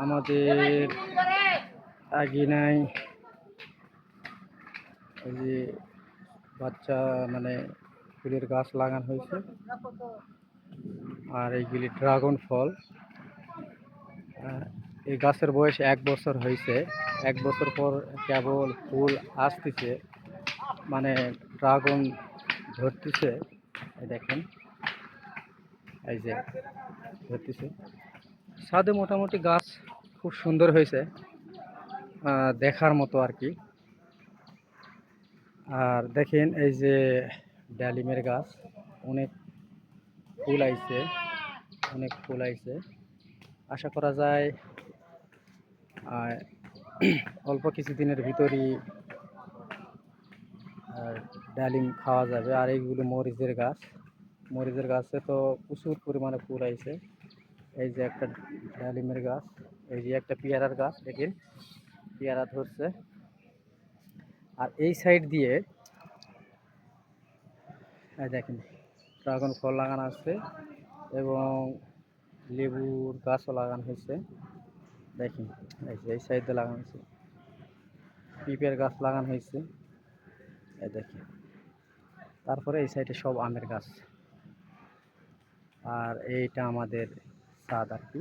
আমাদের আঙিনায় এই যে বাচ্চা মানে ফুলের গাছ লাগানো হয়েছে। আর এইগুলি ড্রাগন ফল। এই গাছের বয়স 1 বছর হয়েছে। 1 বছর পর কেবল ফুল আসতেছে, মানে ড্রাগন ধরতেছে। দেখেন, এই যে ধরতেছে। ছাদে মোটামুটি গাছ খুব সুন্দর হয়েছে, দেখার মতো আর কি। আর দেখেন এই যে ডালিমের গাছ, অনেক ফুল আইছে, অনেক ফুল আইছে। আশা করা যায় অল্প কিছুদিনের ভিতরই ডালিম খাওয়া যাবে। আর এইগুলো মরিচের গাছ, মরিচের গাছে তো প্রচুর পরিমাণে ফুল আইছে। এই যে একটা ডালিমের গাছ, এই যে একটা পেয়ারার গাছ, দেখেন পেয়ারা ধরছে। আর এই সাইড দিয়ে দেখেন ড্রাগন ফল লাগানো আছে এবং লেবুর গাছও লাগানো হয়েছে। দেখেন এই সাইডে লাগানো হয়েছে, পিঁপের গাছ লাগানো হয়েছে। এই দেখেন, তারপরে এই সাইডে সব আমের গাছ। আর এইটা আমাদের ছাদ আর কি।